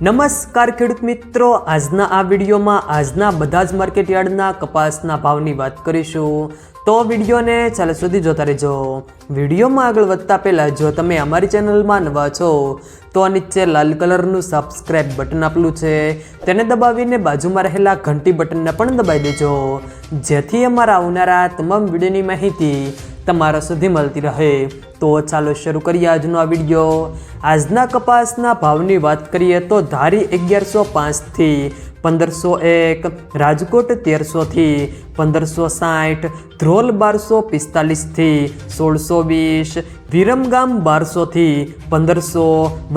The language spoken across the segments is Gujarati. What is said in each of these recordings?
નમસ્કાર ખેડૂત મિત્રો, આજના આ વિડીયોમાં આજના બધા જ માર્કેટ યાર્ડના કપાસના ભાવની વાત કરીશું, તો વિડીયોને ચાલો સુધી જોતા રહેજો। વિડીયોમાં આગળ વધતા પહેલાં જો તમે અમારી ચેનલમાં નવા છો તો નીચે લાલ કલરનું સબસ્ક્રાઇબ બટન આપેલું છે તેને દબાવીને બાજુમાં રહેલા ઘંટી બટનને પણ દબાવી દેજો, જેથી અમારા આવનારા તમામ વિડીયોની માહિતી તમારા સુધી મળતી રહે। તો ચાલો શરૂ કરીએ આજનો આ વિડીયો। આજના કપાસના ભાવની વાત કરીએ તો ધારી 1105 થી 1501, રાજકોટ 1300 થી 1560, ધ્રોલ 1245 થી 1620, વિરમગામ 1200 થી 1500,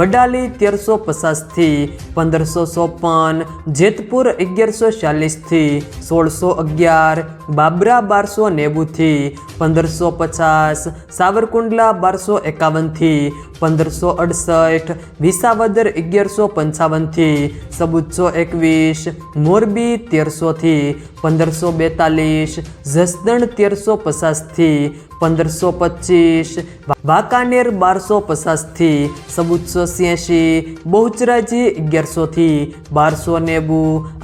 વડાલી 1350 થી 1554, જેતપુર 1140 થી 1611, બાબરા 1290 થી 1550, સાવરકુંડલા 1251 થી 1568, વિસાવદર 1155 થી 1421, મોરબી 1300 થી 1542, જસદણ 1350 થી 1525, વાંકાનેર 1250 થી 1486, બહુચરાજી 1100 થી 1290,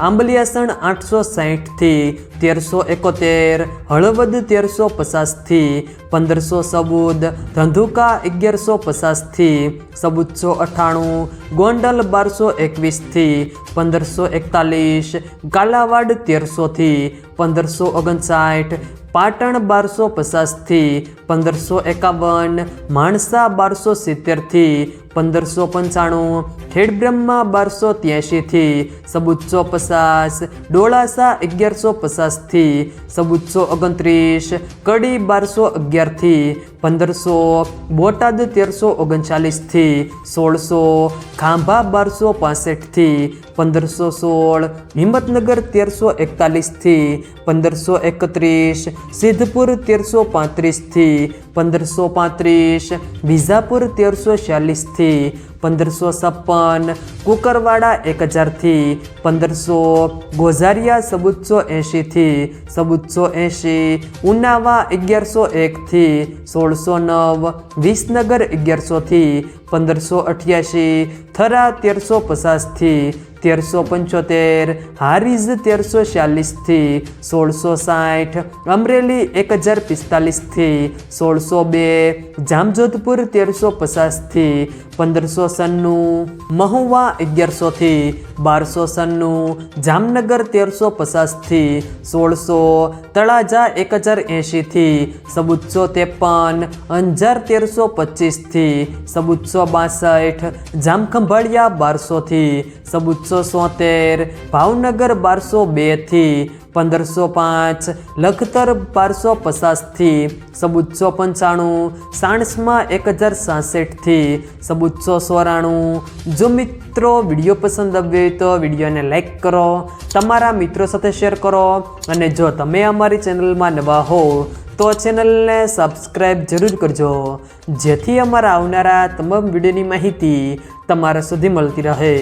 આંબલિયાસણ 860 થી 1371, હળવદ 1350 થી 1514, ધંધુકા 1150 થી 1498, ગોંડલ 1221 થી 1541, કાલાવાડ 1300 થી 1559, પાટણ 1250 થી 1551, માણસા 1270 થી 1595, ખેડબ્રહ્મા 1283 થી 1450, ડોળાસા 1150 થી 1429, કડી 1211 થી 1500, બોટાદ 1339 થી 1600, ખાંભા 1265 થી 1516, હિંમતનગર 1341 થી 1531, સિદ્ધપુર 1335 થી 1535, વિજાપુર 1346 થી 1556, કુકરવાડા 1000 થી 1500, ગોઝારિયા 1480 થી 1480, ઉનાવા 1101 થી 1609, વિસનગર 1100 થી 1588, થરા 1350 થી 1375, હારીજ 1346 થી 1660, અમરેલી 1045 થી 1602, જામજોધપુર 1350 થી 1596, મહુવા 1100 થી 1296, જામનગર 1350 થી 1600, તળાજા 1080 થી 1453, અંજાર 1325 થી 1462, જામખંભાળિયા 1200 થી 1473, ભાવનગર 1202 થી 1505, લખતર 1250 થી 1495, સાણસમાં 1066 થી 1494। જો મિત્રો વિડીયો પસંદ આવ્યો તો વિડીયોને લાઈક કરો, તમારા મિત્રો સાથે શેર કરો, અને જો તમે અમારી ચેનલમાં નવા હો તો ચેનલને સબસ્ક્રાઈબ જરૂર કરજો, જેથી અમારા આવનારા તમામ વિડીયોની માહિતી તમારા સુધી મળતી રહે।